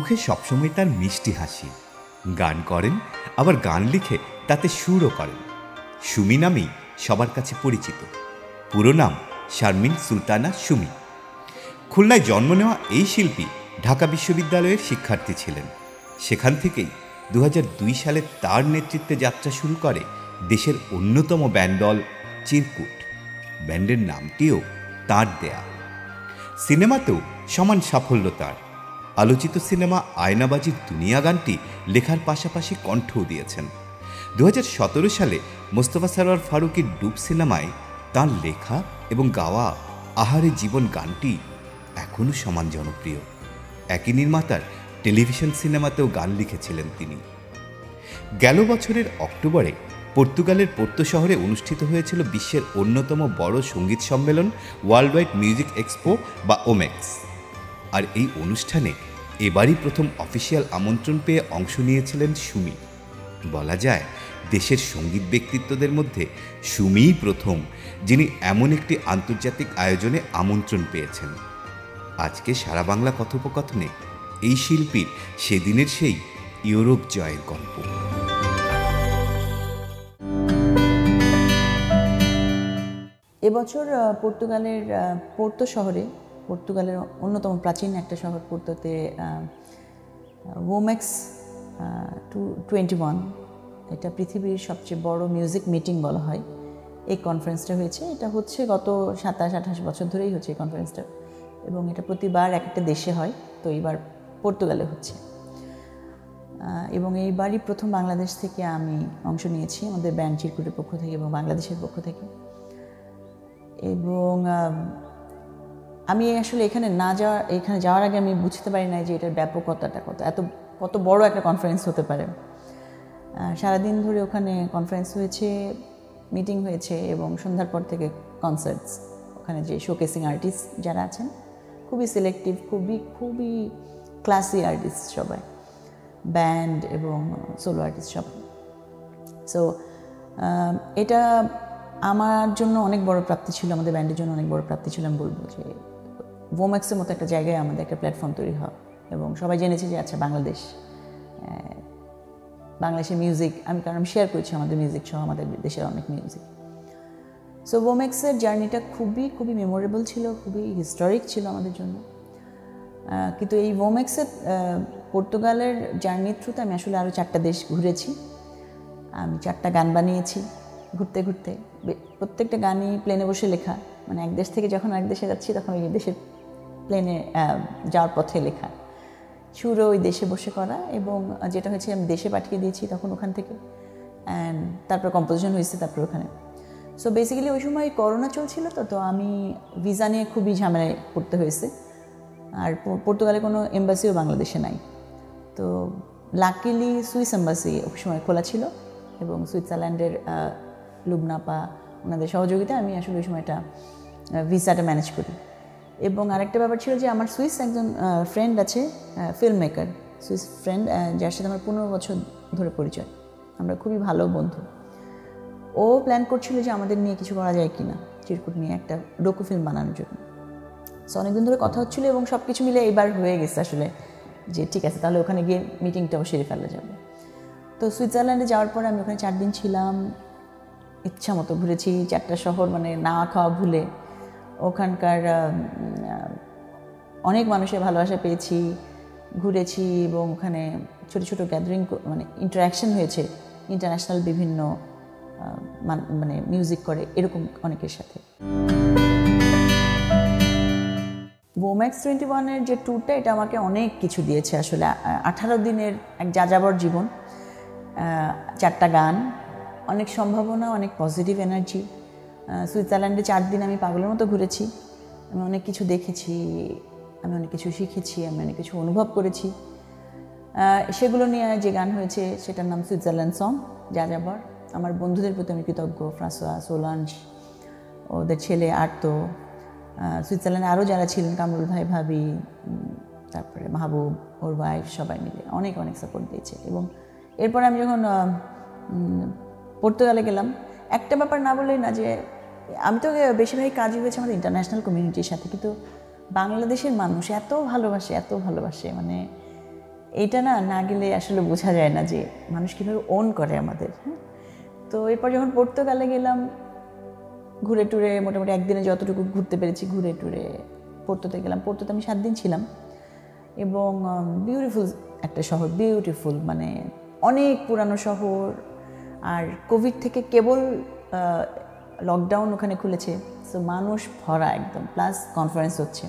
মুখে সবসময় তার মিষ্টি হাসি। গান করেন, আবার গান লিখে তাতে সুরও করেন। সুমি নামেই সবার কাছে পরিচিত। পুরো নাম শারমিন সুলতানা সুমি। খুলনায় জন্ম নেওয়া এই শিল্পী ঢাকা বিশ্ববিদ্যালয়ের শিক্ষার্থী ছিলেন। সেখান থেকেই 2002 সালে তার নেতৃত্বে যাত্রা শুরু করে দেশের অন্যতম ব্যান্ড দল চিরকুট। ব্যান্ডের নামটিও তাঁর দেয়া। সিনেমাতেও সমান সাফল্য তার। আলোচিত সিনেমা আয়নাবাজির দুনিয়া গানটি লেখার পাশাপাশি কণ্ঠও দিয়েছেন। 2017 সালে মোস্তফা সরোয়ার ফারুকীর ডুব সিনেমায় তাঁর লেখা এবং গাওয়া আহারে জীবন গানটি এখনও সমান জনপ্রিয়। একই নির্মাতার টেলিভিশন সিনেমাতেও গান লিখেছিলেন তিনি। গেল বছরের অক্টোবরে পর্তুগালের পোর্তো শহরে অনুষ্ঠিত হয়েছিল বিশ্বের অন্যতম বড় সঙ্গীত সম্মেলন ওয়ার্ল্ড ওয়াইড মিউজিক এক্সপো বা ওমেক্স। আর এই অনুষ্ঠানে এবারই প্রথম অফিসিয়াল আমন্ত্রণ পেয়ে অংশ নিয়েছিলেন সুমি। বলা যায় দেশের সঙ্গীত ব্যক্তিত্বদের মধ্যে সুমিই প্রথম যিনি এমন একটি আন্তর্জাতিক আয়োজনে আমন্ত্রণ পেয়েছেন। আজকে সারা বাংলা কথোপকথনে এই শিল্পীর সেদিনের সেই ইউরোপ জয়ের গল্প। এবছর পর্তুগালের পোর্তো শহরে, পর্তুগালের অন্যতম প্রাচীন একটা শহর পোর্তোতে ওমেক্স 21, এটা পৃথিবীর সবচেয়ে বড় মিউজিক মিটিং বলা হয়। এই কনফারেন্সটা হয়েছে, এটা হচ্ছে গত 27-28 বছর ধরেই হচ্ছে এই কনফারেন্সটা, এবং এটা প্রতিবার এক একটা দেশে হয়। তো এইবার পর্তুগালে হচ্ছে, এবং এইবারই প্রথম বাংলাদেশ থেকে আমি অংশ নিয়েছি, আমাদের ব্যান্ড চিরকুটের পক্ষ থেকে এবং বাংলাদেশের পক্ষ থেকে। এবং আমি আসলে এখানে যাওয়ার আগে আমি বুঝতে পারি না যে এটার ব্যাপকতাটা কত বড় একটা কনফারেন্স হতে পারে। সারাদিন ধরে ওখানে কনফারেন্স হয়েছে, মিটিং হয়েছে, এবং সন্ধ্যার পর থেকে কনসার্টস। ওখানে যে শোকেসিং আর্টিস্ট যারা আছেন খুবই সিলেক্টিভ, খুবই ক্লাসি আর্টিস্ট সবাই, ব্যান্ড এবং সোলো আর্টিস্ট সব। সো এটা আমার জন্য অনেক বড় প্রাপ্তি ছিল, আমাদের ব্যান্ডের জন্য অনেক বড় প্রাপ্তি ছিল। আমি বলবো যে ওমেক্সের মতো একটা জায়গায় আমাদের একটা প্ল্যাটফর্ম তৈরি হয়, এবং সবাই জেনেছে যে আচ্ছা বাংলাদেশের মিউজিক, কারণ আমি শেয়ার করছি আমাদের মিউজিক সহ আমাদের দেশের অনেক মিউজিক। সো ওমেক্সের জার্নিটা খুবই মেমোরেবল ছিল, খুবই হিস্টোরিক ছিল আমাদের জন্য। কিন্তু এই ওমেক্সের পর্তুগালের জার্নির থ্রুতে আমি আসলে আরও 4টা দেশ ঘুরেছি। আমি 4টা গান বানিয়েছি ঘুরতে ঘুরতে। প্রত্যেকটা গানই প্লেনে বসে লেখা, মানে এক দেশ থেকে যখন এক দেশে যাচ্ছি তখন ওই দেশের প্লেনে যাওয়ার পথে লেখা, সুরও ওই দেশে বসে করা, এবং যেটা হয়েছে আমি দেশে পাঠিয়ে দিয়েছি তখন ওখান থেকে, অ্যান্ড তারপর কম্পোজিশন হয়েছে তারপর ওখানে। সো বেসিক্যালি ওই সময় করোনা চলছিল, তো আমি ভিসা নিয়ে খুবই ঝামেলায় পড়তে হয়েছে। আর পর্তুগালে কোনো এম্বাসিও বাংলাদেশে নাই। তো লাকিলি সুইস এম্বাসি ওই সময় খোলা ছিল, এবং সুইজারল্যান্ডের লুবনাপা ওনাদের সহযোগিতায় আমি আসলে ওই সময়টা ভিসাটা ম্যানেজ করি। এবং আরেকটা ব্যাপার ছিল যে আমার সুইস একজন ফ্রেন্ড আছে, ফিল্ম মেকার, সুইস ফ্রেন্ড, যার সাথে আমার 15 বছর ধরে পরিচয়, আমরা খুবই ভালো বন্ধু। ও প্ল্যান করছিল যে আমাদের নিয়ে কিছু করা যায় কি না, চিরকুট নিয়ে একটা ডকু ফিল্ম বানানোর জন্য। সো অনেকদিন ধরে কথা হচ্ছিলো, এবং সব কিছু মিলে এইবার হয়ে গেছে আসলে যে ঠিক আছে তাহলে ওখানে গিয়ে মিটিংটাও সেরে ফেলা যাবে। তো সুইজারল্যান্ডে যাওয়ার পরে আমি ওখানে 4 দিন ছিলাম, ইচ্ছা মতো ঘুরেছি 4টা শহর, মানে না খাওয়া ভুলে। ওখানকার অনেক মানুষের ভালোবাসা পেয়েছি, ঘুরেছি, এবং ওখানে ছোটো ছোটো গ্যাদারিং, মানে ইন্টারাকশন হয়েছে ইন্টারন্যাশনাল বিভিন্ন মানে মিউজিক করে এরকম অনেকের সাথে। ওমেক্স 21-এর যে ট্যুরটা, এটা আমাকে অনেক কিছু দিয়েছে আসলে। 18 দিনের এক যাযাবর জীবন, 4টা গান, অনেক সম্ভাবনা, অনেক পজিটিভ এনার্জি। সুইজারল্যান্ডে 4 দিন আমি পাগলের মতো ঘুরেছি, আমি অনেক কিছু দেখেছি, আমি অনেক কিছু শিখেছি, আমি অনেক কিছু অনুভব করেছি। সেগুলো নিয়ে যে গান হয়েছে সেটার নাম সুইজারল্যান্ড সং, যাযাবর। আমার বন্ধুদের প্রতি আমি কৃতজ্ঞ, ফ্রাঁসোয়া, সোলাঞ্জ, ওদের ছেলে আর্তো, সুইজারল্যান্ডে আরও যারা ছিলেন, কামরুল ভাই, ভাবি, তারপরে মাহবুব, ওর ওয়াইফ, সবাই মিলে অনেক সাপোর্ট দিয়েছে। এবং এরপরে আমি যখন পর্তুগালে গেলাম, একটা ব্যাপার না বললেই না, যে আমি তো বেশিরভাগই কাজই হয়েছে আমাদের ইন্টারন্যাশনাল কমিউনিটির সাথে, কিন্তু বাংলাদেশের মানুষ এত ভালোবাসে, মানে এইটা না না গেলে আসলে বোঝা যায় না যে মানুষ কীভাবে ওন করে আমাদের। হ্যাঁ, তো এরপর যখন পর্তুগালে গেলাম, ঘুরে টুরে মোটামুটি একদিনে যতটুকু ঘুরতে পেরেছি ঘুরে টুরে পোর্তোতে গেলাম। পোর্তোতে আমি 7 দিন ছিলাম এবং বিউটিফুল একটা শহর, বিউটিফুল, মানে অনেক পুরানো শহর। আর কোভিড থেকে কেবল লকডাউন ওখানে খুলেছে, সো মানুষ ভরা একদম, প্লাস কনফারেন্স হচ্ছে,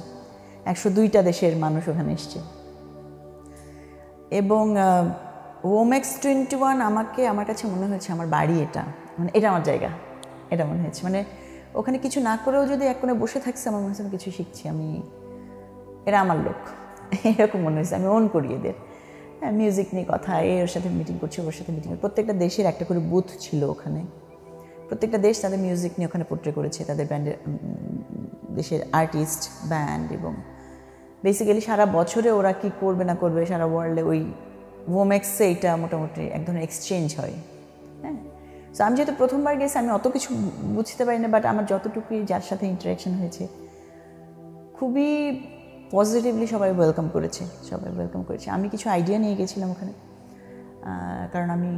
102টা দেশের মানুষ ওখানে এসছে। এবং ওমেক্স 21 আমার কাছে মনে হয়েছে আমার বাড়ি, এটা মানে এটা আমার জায়গা, এটা মনে হয়েছে। মানে ওখানে কিছু না করেও যদি এক কোণে বসে থাকছে, আমার মনে হচ্ছে আমি কিছু শিখছি, এরা আমার লোক, এরকম মনে হয়েছে। আমি ওন করি এদের। হ্যাঁ, মিউজিক নিয়ে কথা, এর সাথে মিটিং করছি, ওর সাথে মিটিং। প্রত্যেকটা দেশের একটা করে বুথ ছিল ওখানে, প্রত্যেকটা দেশ তাদের মিউজিক নিয়ে ওখানে পোর্ট্রে করেছে, তাদের ব্যান্ডের দেশের আর্টিস্ট, ব্যান্ড। এবং বেসিক্যালি সারা বছরে ওরা কী করবে না করবে সারা ওয়ার্ল্ডে, ওই ওমেক্সে এইটা মোটামুটি এক ধরনের এক্সচেঞ্জ হয়। হ্যাঁ, সো আমি যেহেতু প্রথমবার গেছি, আমি অত কিছু বুঝতে পারি না, বাট আমার যতটুকুই যার সাথে ইন্টারাকশন হয়েছে খুবই পজিটিভলি সবাই ওয়েলকাম করেছে। আমি কিছু আইডিয়া নিয়ে গেছিলাম ওখানে, কারণ আমি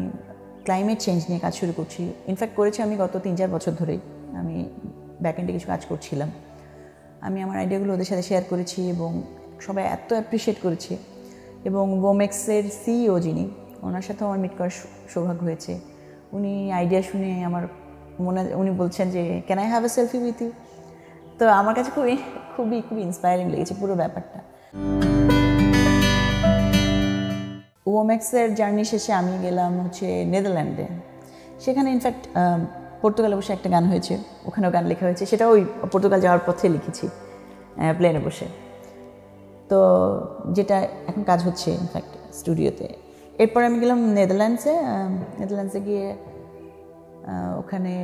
ক্লাইমেট চেঞ্জ নিয়ে কাজ শুরু করছি। ইনফ্যাক্ট করেছি আমি গত 3-4 বছর ধরেই। আমি ব্যাকএন্ডে কিছু কাজ করছিলাম, আমি আমার আইডিয়াগুলো ওদের সাথে শেয়ার করেছি এবং সবাই এত অ্যাপ্রিসিয়েট করেছে। এবং ওমেক্সের সিইও যিনি, ওনার সাথেও আমার মিট করার সৌভাগ্য হয়েছে। উনি আইডিয়া শুনে উনি বলছেন যে can I have a selfie with you. তো আমার কাছে খুবই খুবই খুবই ইন্সপায়ারিং লেগেছে পুরো ব্যাপারটা। ওমেক্সের জার্নি শেষে আমি গেলাম হচ্ছে নেদারল্যান্ডে। সেখানে ইনফ্যাক্ট পর্তুগালে বসে একটা গান হয়েছে, ওখানেও গান লেখা হয়েছে। সেটা ওই পর্তুগাল যাওয়ার পথে লিখেছি, প্লেনে বসে। তো যেটা এখন কাজ হচ্ছে ইনফ্যাক্ট স্টুডিওতে। এরপর আমি গেলাম নেদারল্যান্ডসে গিয়ে ওখানে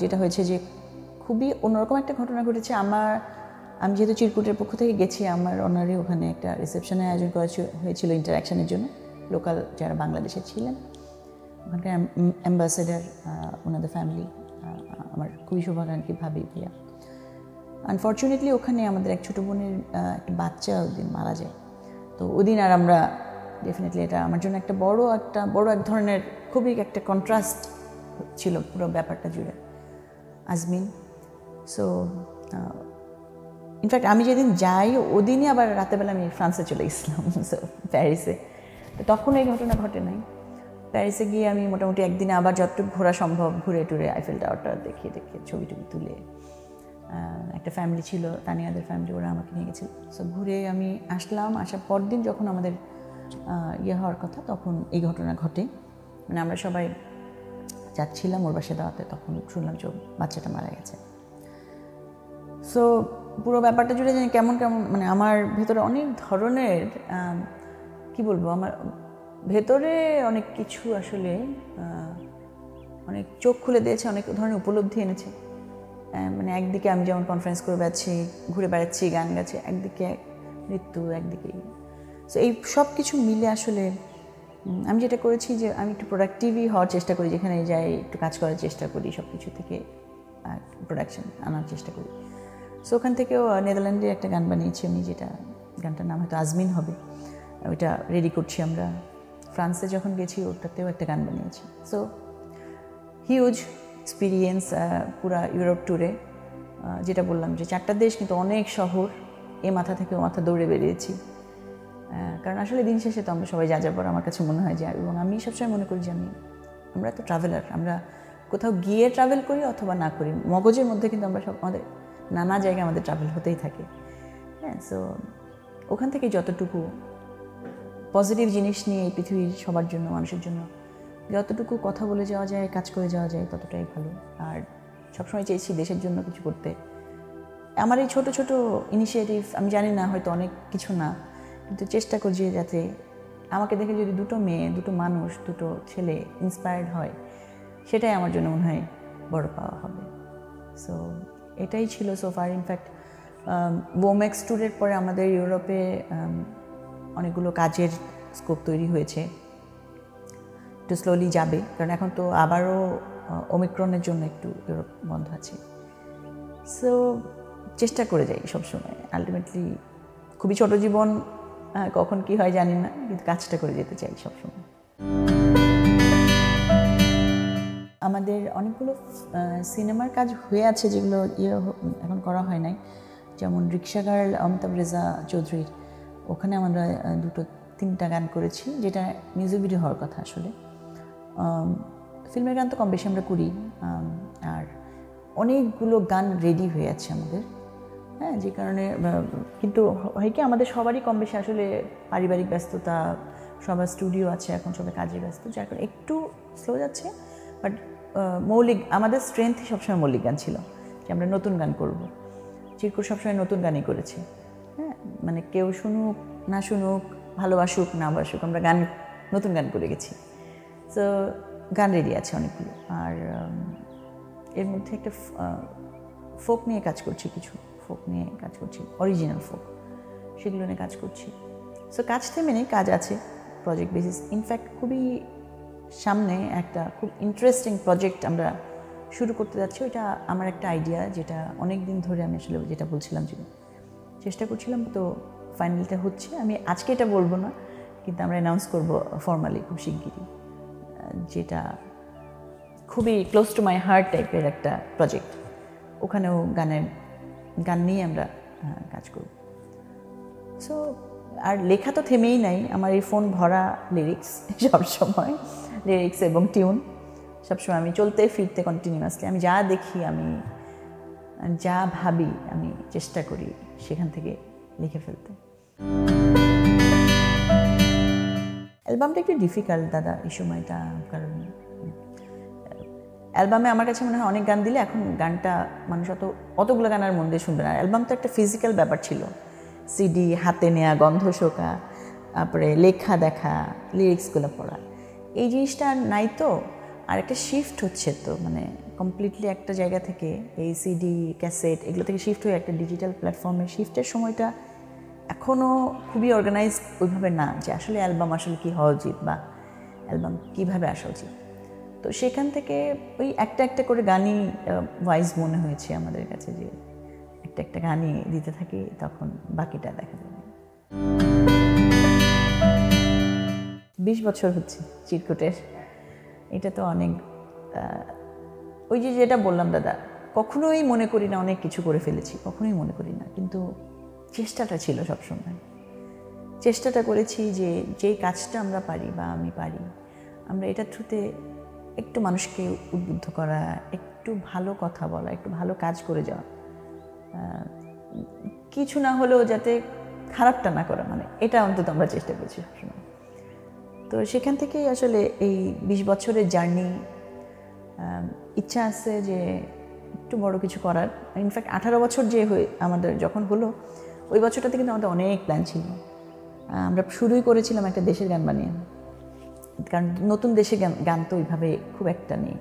যেটা হয়েছে যে খুবই অন্যরকম একটা ঘটনা ঘটেছে। আমি যেহেতু চিরকুটের পক্ষ থেকে গেছি, আমার অনারে ওখানে একটা রিসেপশনের আয়োজন করা হয়েছিল ইন্টারাকশনের জন্য। লোকাল যারা বাংলাদেশে ছিলেন, ওখানকার অ্যাম্বাসেডার, ওনাদের ফ্যামিলি, আমার খুবই শুভাকাঙ্ক্ষী ভাবি ভাইয়া। আনফর্চুনেটলি ওখানে আমাদের এক ছোটো বোনের একটা বাচ্চা ওদিন মারা যায়। তো ওদিন আর আমরা ডেফিনেটলি, এটা আমার জন্য একটা বড় এক ধরনের খুবই একটা কন্ট্রাস্ট ছিল পুরো ব্যাপারটা জুড়ে। আজমিন, সো ইনফ্যাক্ট আমি যেদিন যাই ওদিনই আবার রাতেরবেলা আমি ফ্রান্সে চলে গেছিলাম, সো প্যারিসে। তো তখন এই ঘটনা ঘটে নাই। প্যারিসে গিয়ে আমি মোটামুটি একদিনে আবার যতটুকু ঘোরা সম্ভব ঘুরে টুরে আইফেল টাওয়ারটা দেখিয়ে ছবি টবি তুলে, একটা ফ্যামিলি ছিল, তানিয়াদের ফ্যামিলি, ওরা আমাকে নিয়ে গেছিল। সো ঘুরে আমি আসলাম। আসার পর দিন যখন আমাদের হওয়ার কথা, তখন এই ঘটনা ঘটে। মানে আমরা সবাই যাচ্ছিলাম ওর বাসায় দাওয়াতে, তখন শুনলাম যে বাচ্চাটা মারা গেছে। সো পুরো ব্যাপারটা জুড়ে জানি কেমন মানে আমার ভেতরে অনেক ধরনের কি বলবো, আমার ভেতরে অনেক কিছু আসলে অনেক চোখ খুলে দিয়েছে, অনেক ধরনের উপলব্ধি এনেছে। মানে একদিকে আমি যেমন কনফারেন্স করে বেড়াচ্ছি, ঘুরে বেড়াচ্ছি, গান গাচ্ছি, একদিকে মৃত্যু, একদিকে। সো এই সব কিছু মিলে আসলে আমি যেটা করেছি যে আমি একটু প্রোডাক্টিভই হওয়ার চেষ্টা করি, যেখানে যাই একটু কাজ করার চেষ্টা করি, সব কিছু থেকে প্রোডাকশন আনার চেষ্টা করি। সো ওখান থেকেও নেদারল্যান্ডে একটা গান বানিয়েছি আমি, যেটা গানটার নাম হয়তো আজমিন হবে, ওইটা রেডি করছি আমরা। ফ্রান্সে যখন গেছি ওটাতেও একটা গান বানিয়েছি। সো হিউজ এক্সপিরিয়েন্স পুরা ইউরোপ ট্যুরে। যেটা বললাম যে 4টা দেশ, কিন্তু অনেক শহর, এ মাথা থেকে ও মাথা দৌড়ে বেরিয়েছি। কারণ আসলে দিন শেষে তো আমরা সবাই যাযাবর, আমার কাছে মনে হয় যে। এবং আমি সবসময় মনে করি যে আমরা তো ট্রাভেলার, আমরা কোথাও গিয়ে ট্রাভেল করি অথবা না করি, মগজের মধ্যে কিন্তু আমরা আমাদের নানা জায়গায় আমাদের ট্রাভেল হতেই থাকে। হ্যাঁ, সো ওখান থেকে যতটুকু পজিটিভ জিনিস নিয়ে এই পৃথিবীর সবার জন্য, মানুষের জন্য যতটুকু কথা বলে যাওয়া যায়, কাজ করে যাওয়া যায়, ততটাই ভালো। আর সবসময় চেয়েছি দেশের জন্য কিছু করতে। আমার এই ছোট ছোট ইনিশিয়েটিভ, আমি জানি না হয়তো অনেক কিছু না, কিন্তু চেষ্টা করছি যাতে আমাকে দেখে যদি 2টো মেয়ে, 2টো মানুষ, 2টো ছেলে ইন্সপায়ার্ড হয়, সেটাই আমার জন্য মনে হয় বড় পাওয়া হবে। সো এটাই ছিল সোফার। ইনফ্যাক্ট ওমেক্স ট্যুরের পরে আমাদের ইউরোপে অনেকগুলো কাজের স্কোপ তৈরি হয়েছে, একটু স্লোলি যাবে, কারণ এখন তো আবারও ওমিক্রনের জন্য একটু ইউরোপ বন্ধ আছে। সো চেষ্টা করে যাই সবসময়। আলটিমেটলি খুবই ছোট জীবন, কখন কি হয় জানি না, কিন্তু কাজটা করে যেতে চাই সবসময়। আমাদের অনেকগুলো সিনেমার কাজ হয়ে আছে যেগুলো এখন করা হয় নাই, যেমন রিক্সা গার্ল অমিতাভ রেজা চৌধুরীর, ওখানে আমরা 2-3টা গান করেছি, যেটা মিউজিক ভিডিও হওয়ার কথা আসলে। ফিল্মের গান তো কম বেশি আমরা করি, আর অনেকগুলো গান রেডি হয়ে আছে আমাদের, হ্যাঁ, যে কারণে কিন্তু হয় কি আমাদের সবারই কম বেশি আসলে পারিবারিক ব্যস্ততা, সবার স্টুডিও আছে এখন, সবাই কাজে ব্যস্ত, যার কারণে একটু স্লো যাচ্ছে। বাট আমাদের স্ট্রেংথই সবসময় মৌলিক গান ছিল, যে আমরা নতুন গান করব। চিরকুট সবসময় নতুন গানই করেছি, হ্যাঁ, মানে কেউ শুনুক না শুনুক, ভালোবাসুক না বাসুক, আমরা নতুন গান করে গেছি। তো গান রেডি আছে অনেকগুলো, আর এর মধ্যে একটা ফোক নিয়ে কাজ করছি, কিছু ফোক নিয়ে কাজ করছি, অরিজিনাল ফোক, সেগুলো নিয়ে কাজ করছি। সো কাজ থেমে নেই, কাজ আছে প্রজেক্ট বেসিস। ইনফ্যাক্ট খুবই সামনে একটা খুব ইন্টারেস্টিং প্রজেক্ট আমরা শুরু করতে যাচ্ছি। ওইটা আমার একটা আইডিয়া, যেটা অনেক দিন ধরে আমি আসলে যেটা বলছিলাম যে চেষ্টা করছিলাম, তো ফাইনালটা হচ্ছে। আমি আজকে এটা বলবো না, কিন্তু আমরা অ্যানাউন্স করবো ফর্মালি খুব শিগগিরই, যেটা খুবই ক্লোজ টু মাই হার্ট টাইপের একটা প্রজেক্ট। ওখানেও গান নিয়ে আমরা কাজ করব। সো আর লেখা তো থেমেই নাই, আমার এই ফোন ভরা লিরিক্স, সবসময় লিরিক্স এবং টিউন সবসময় আমি চলতে ফিরতে কন্টিনিউয়াসলি। আমি যা দেখি, আমি যা ভাবি, আমি চেষ্টা করি সেখান থেকে লিখে ফেলতে। অ্যালবামটা একটু ডিফিকাল্ট দাদা এই সময়টা, কারণ অ্যালবামে আমার কাছে মনে হয় অনেক গান দিলে এখন গানটা মানুষ অতগুলো গান আর মন দিয়ে শুনবে না। অ্যালবাম তো একটা ফিজিক্যাল ব্যাপার ছিল, সিডি হাতে নেওয়া, গন্ধ শোকা, তারপরে লেখা দেখা, লিরিক্সগুলো পড়া, এই জিনিসটা নাই। তো আর একটা শিফট হচ্ছে, তো মানে কমপ্লিটলি একটা জায়গা থেকে এই সিডি ক্যাসেট এগুলো থেকে শিফট হয়ে একটা ডিজিটাল প্ল্যাটফর্মে শিফটের সময়টা এখনও খুবই অর্গানাইজড ওইভাবে না, যে আসলে অ্যালবাম আসলে কী হওয়া উচিত বা অ্যালবাম কীভাবে আসা উচিত। তো সেখান থেকে ওই একটা একটা করে গানই ওয়াইজ মনে হয়েছে আমাদের কাছে, যে একটা একটা গানই দিতে থাকি, তখন বাকিটা দেখা যাবে। 20 বছর হচ্ছে চিরকুটের, এটা তো অনেক। ওই যে যেটা বললাম দাদা, কখনোই মনে করি না অনেক কিছু করে ফেলেছি, কখনোই মনে করি না, কিন্তু চেষ্টাটা ছিল সবসময়। চেষ্টাটা করেছি যে যেই কাজটা আমরা পারি বা আমি পারি, আমরা এটার থ্রুতে একটু মানুষকে উদ্বুদ্ধ করা, একটু ভালো কথা বলা, একটু ভালো কাজ করে যাওয়া, কিছু না হলেও যাতে খারাপটা না করা, মানে এটা অন্তত আমরা চেষ্টা করছি সবসময়। তো সেখান থেকেই আসলে এই 20 বছরের জার্নি, ইচ্ছা আছে যে একটু বড় কিছু করার। ইনফ্যাক্ট 18 বছর যে আমাদের যখন হলো, ওই বছরটাতে কিন্তু আমাদের অনেক প্ল্যান ছিল। আমরা শুরুই করেছিলাম একটা দেশের গান বানিয়ে, কারণ নতুন দেশের গান তো ওইভাবে খুব একটা নেই।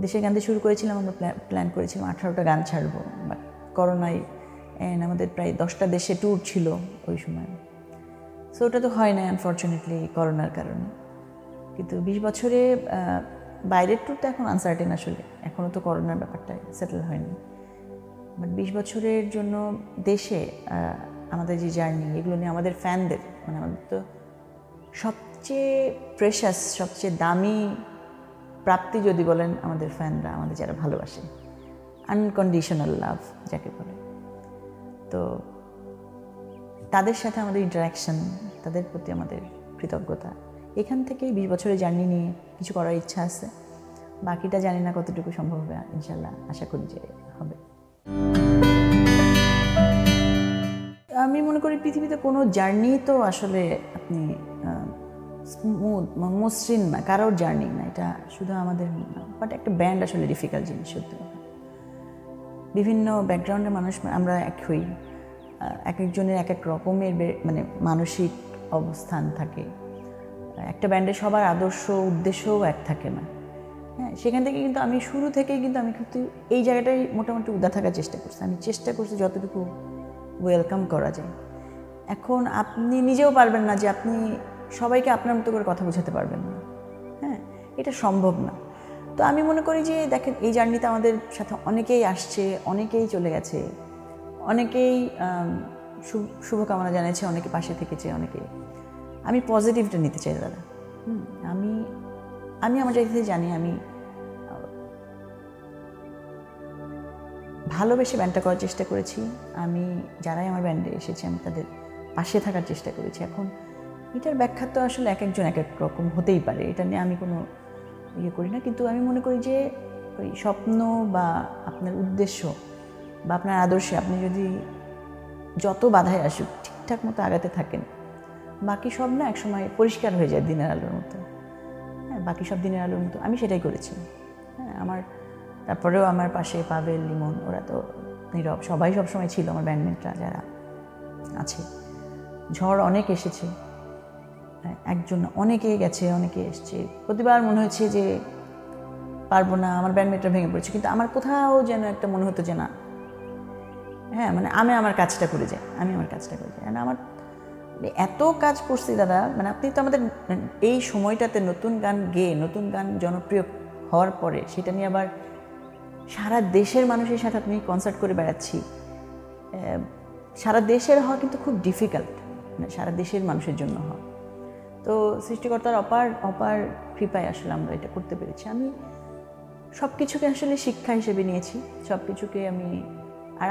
দেশের গান দিয়ে শুরু করেছিলাম, আমরা প্ল্যান করেছিলাম 18টা গান ছাড়বো, বাট করোনায় আমাদের প্রায় 10টা দেশে ট্যুর ছিল ওই সময়। সো ওটা তো হয় না আনফর্চুনেটলি করোনার কারণে। কিন্তু 20 বছরে বাইরের ট্যুর তো এখন আনসার্টেন, আসলে এখনও তো করোনার ব্যাপারটা সেটেল হয়নি। বাট 20 বছরের জন্য দেশে আমাদের যে জার্নি, এগুলো নিয়ে আমাদের ফ্যানদের, মানে আমাদের তো সবচেয়ে প্রেশাস, সবচেয়ে দামি প্রাপ্তি যদি বলেন আমাদের ফ্যানরা, আমাদের যারা ভালোবাসে, আনকন্ডিশনাল লাভ যাকে বলে। তো তাদের সাথে আমাদের ইন্টারাকশন, তাদের প্রতি আমাদের কৃতজ্ঞতা, এখান থেকেই 20 বছরের জার্নি নিয়ে কিছু করার ইচ্ছা আছে। বাকিটা জানি না কতটুকু সম্ভব হবে, ইনশাল্লাহ আশা করি যে হবে। আমি মনে করি পৃথিবীতে কোনো জার্নি তো আসলে আপনি স্মুথ মসৃণ না, কারোর জার্নি না, এটা শুধু আমাদের না। বাট একটা ব্যান্ড আসলে ডিফিকাল্ট জিনিস, সত্যি কথা। বিভিন্ন ব্যাকগ্রাউন্ডের মানুষ আমরা এক হই, এক একজনের এক এক রকমের মানে মানসিক অবস্থান থাকে। একটা ব্যান্ডের সবার আদর্শ উদ্দেশ্যও এক থাকে না, হ্যাঁ। সেখান থেকে কিন্তু আমি শুরু থেকেই কিন্তু এই জায়গাটাই মোটামুটি উদা থাকার চেষ্টা করছি। আমি চেষ্টা করছি যতটুকু ওয়েলকাম করা যায়। এখন আপনি নিজেও পারবেন না যে আপনি সবাইকে আপনার মতো করে কথা বোঝাতে পারবেন না, হ্যাঁ, এটা সম্ভব না। তো আমি মনে করি যে দেখেন, এই জার্নিতে আমাদের সাথে অনেকেই আসছে, অনেকেই চলে গেছে, অনেকেই শুভকামনা জানিয়েছে, অনেকে পাশে থেকেছে, অনেকে। আমি পজিটিভটা নিতে চাই দাদা। আমি আমার জায়গা থেকে জানি আমি ভালোবেসে ব্যান্ডটা করার চেষ্টা করেছি। আমি যারাই আমার ব্যান্ডে এসেছে আমি তাদের পাশে থাকার চেষ্টা করেছি। এখন এটার ব্যাখ্যা তো আসলে এক একজন এক এক রকম হতেই পারে, এটা নিয়ে আমি কোনো ইয়ে করি না। কিন্তু আমি মনে করি যে ওই স্বপ্ন বা আপনার উদ্দেশ্য বা আপনার আদর্শে আপনি যদি যত বাধায় আসুক ঠিকঠাক মতো আগাতে থাকেন, বাকি সব না একসময় পরিষ্কার হয়ে যায় দিনের আলোর মতো। হ্যাঁ, বাকি সব দিনের আলোর মতো। আমি সেটাই করেছি। হ্যাঁ, তারপরেও আমার পাশে পাবেল, লিমন, ওরা তো নীরব, সবাই সবসময় ছিল আমার ব্যান্ডমেটরা যারা আছে। ঝড় অনেক এসেছে, একজন অনেকে গেছে, অনেকে এসছে। প্রতিবার মনে হয়েছে যে পারবো না, আমার ব্যান্ডমেটরা ভেঙে পড়েছে, কিন্তু আমার কোথাও যেন একটা মনে হতো যে না, হ্যাঁ মানে আমি আমার কাজটা করে যাই। আমার এত কাজ করছি দাদা, মানে আপনি তো আমাদের এই সময়টাতে নতুন গান গেয়ে নতুন গান জনপ্রিয় হওয়ার পরে সেটা নিয়ে আবার সারা দেশের মানুষের সাথে আপনি কনসার্ট করে বেড়াচ্ছি। সারা দেশের হওয়া কিন্তু খুব ডিফিকাল্ট, মানে সারা দেশের মানুষের জন্য হওয়া। তো সৃষ্টিকর্তার অপার কৃপায় আসলে আমরা এটা করতে পেরেছি। আমি সব কিছুকে আসলে শিক্ষা হিসেবে নিয়েছি, সব কিছুকে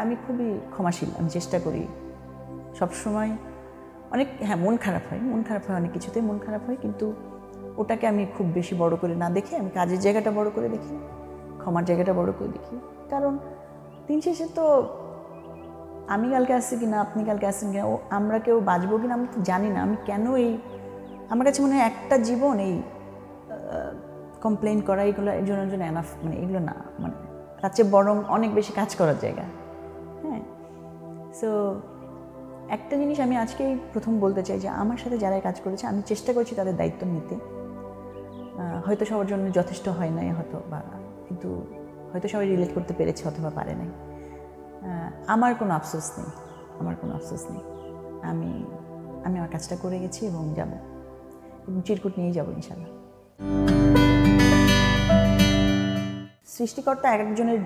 আমি খুবই ক্ষমাশীল। আমি চেষ্টা করি সবসময়, অনেক মন খারাপ হয় অনেক কিছুতেই মন খারাপ হয়, কিন্তু ওটাকে আমি খুব বেশি বড় করে না দেখে আমি কাজের জায়গাটা বড় করে দেখি, ক্ষমার জায়গাটা বড় করে দেখি। কারণ দিন শেষে তো আমি কালকে আসছি কিনা, আপনি কালকে আসছেন কিনা, আমরা কেউ বাঁচবো কিনা আমি তো জানি না। আমি কেন আমার কাছে মনে হয় একটা জীবন এই কমপ্লেন করা এর জন্য এনাফ, মানে এগুলো না, মানে তার চেয়ে বরং অনেক বেশি কাজ করার জায়গা। হ্যাঁ, সো একটা জিনিস আমি আজকেই প্রথম বলতে চাই যে আমার সাথে যারা কাজ করেছে আমি চেষ্টা করছি তাদের দায়িত্ব নিতে। হয়তো সবার জন্য যথেষ্ট হয় নাই, কিন্তু হয়তো সবাই রিলেট করতে পেরেছে অথবা পারে নাই। আমার কোনো আফসোস নেই। আমি আমার কাজটা করে গেছি এবং যাব, এবং চিরকুট নিয়েই যাবো ইনশাল্লাহ। সৃষ্টিকর্তা এক একজনের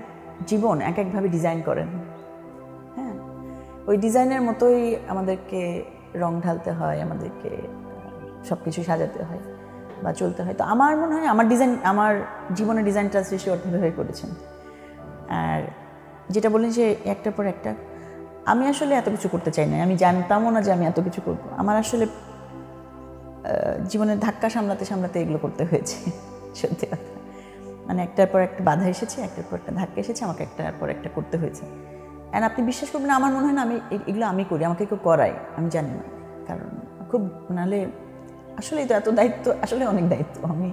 জীবন এক একভাবে ডিজাইন করেন। হ্যাঁ, ওই ডিজাইনের মতোই আমাদেরকে রং ঢালতে হয়, আমাদেরকে সব কিছু সাজাতে হয় বা চলতে হয়। তো আমার মনে হয় আমার জীবনের ডিজাইনটা সৃষ্টিকর্তা হয়ে করেছেন। আর যেটা বললেন যে একটার পর একটা, আমি আসলে এত কিছু করতে চাই না, আমি জানতামও না যে আমি এত কিছু করব। আমার আসলে জীবনের ধাক্কা সামলাতে এগুলো করতে হয়েছে, সত্যি কথা। মানে একটার পর একটা বাধা এসেছে, একটার পর একটা ধাক্কা এসেছে, আমাকে একটার পর একটা করতে হয়েছে। অ্যান্ড আপনি বিশ্বাস করবেন না, আমার মনে হয় না এগুলো আমি করি, আমাকে কেউ করাই, আমি জানি না। কারণ খুব নাহলে আসলে তো এত দায়িত্ব, আসলে অনেক দায়িত্ব, আমি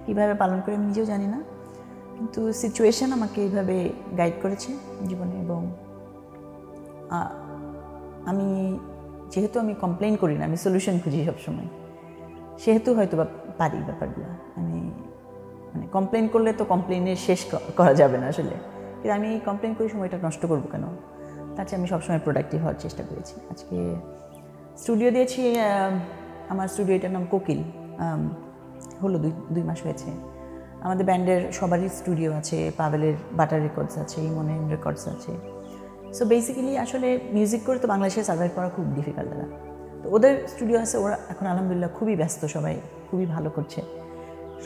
কীভাবে পালন করি আমি নিজেও জানি না। কিন্তু সিচুয়েশান আমাকে এইভাবে গাইড করেছে জীবনে। এবং যেহেতু আমি কমপ্লেন করি না, আমি সলিউশন খুঁজি সবসময়, সেহেতু হয়তো বা পারি ব্যাপারগুলো। মানে কমপ্লেন করলে তো কমপ্লেনের শেষ করা যাবে না আসলে, কিন্তু আমি কমপ্লেন করি, সময়টা নষ্ট করবো কেন? তার চেয়ে আমি সবসময় প্রোডাক্টিভ হওয়ার চেষ্টা করেছি। আজকে স্টুডিও দিয়েছি, আমার স্টুডিওটার নাম কোকিল, হলো 2 মাস হয়েছে। আমাদের ব্যান্ডের সবারই স্টুডিও আছে, পাভেলের বাটার রেকর্ডস আছে, ইমনের রেকর্ডস আছে। সো বেসিক্যালি আসলে মিউজিক করে তো বাংলাদেশে সার্ভাইভ করা খুব ডিফিকাল্ট দাদা। তো ওদের স্টুডিও আছে, ওরা এখন আলহামদুলিল্লাহ খুবই ব্যস্ত, সবাই খুবই ভালো করছে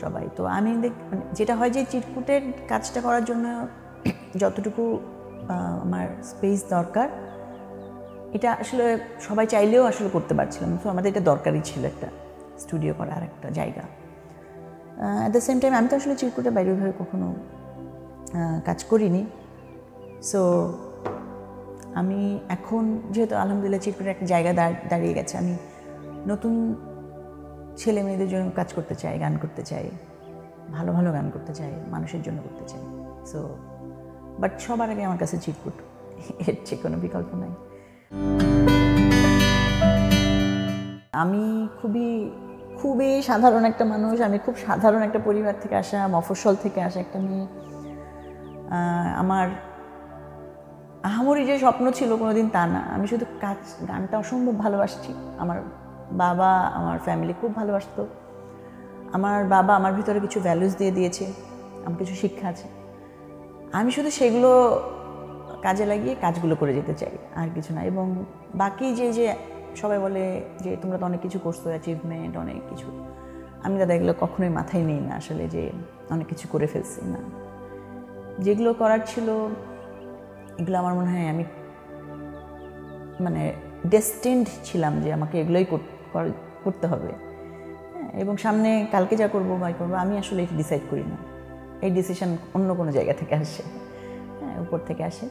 সবাই। তো আমি মানে যেটা হয় যে চিরকুটের কাজটা করার জন্য যতটুকু আমার স্পেস দরকার, এটা আসলে সবাই চাইলেও আসলে করতে পারছিলাম। তো আমাদের এটা দরকারই ছিল, একটা স্টুডিও করার একটা জায়গা। অ্যাট দ্য সেম টাইম আমি তো আসলে চিরকুটের বাইরে ওইভাবে কখনো কাজ করিনি। সো আমি এখন যেহেতু আলহামদুলিল্লাহ চিরকুটের একটা জায়গা দাঁড়িয়ে গেছে, আমি নতুন ছেলে মেয়েদের জন্য কাজ করতে চাই, গান করতে চাই, ভালো ভালো গান করতে চাই, মানুষের জন্য করতে চাই। সো বাট সবার আগে আমার কাছে চিরকুট, এর চেয়ে কোনো বিকল্প নাই। আমি খুবই সাধারণ একটা মানুষ, আমি খুব সাধারণ একটা পরিবার থেকে আসা, মফস্বল থেকে আসা একটা মেয়ে। আমার আহামরি যে স্বপ্ন ছিল কোনোদিন তা না, আমি শুধু গানটা অসম্ভব ভালোবাসছি। আমার বাবা, আমার ফ্যামিলি খুব ভালোবাসতো। আমার বাবা আমার ভিতরে কিছু ভ্যালুস দিয়ে দিয়েছে, আমার কিছু শিক্ষা আছে, আমি শুধু সেগুলো কাজে লাগিয়ে কাজগুলো করে যেতে চাই, আর কিছু না। এবং বাকি যে সবাই বলে যে তোমরা তো অনেক কিছু করছো, অ্যাচিভমেন্ট অনেক কিছু, আমি দাদা এগুলো কখনোই মাথায় নিই না আসলে, যে অনেক কিছু করে ফেলছি না। যেগুলো করার ছিল এগুলো আমার মনে হয় আমি মানে ডেস্টিনড ছিলাম যে আমাকে এগুলোই করতে হবে। হ্যাঁ, এবং সামনে কালকে যা করবো বা করবো আমি আসলে এটা ডিসাইড করি না, এই ডিসিশন অন্য কোনো জায়গা থেকে আসে, হ্যাঁ, উপর থেকে আসে।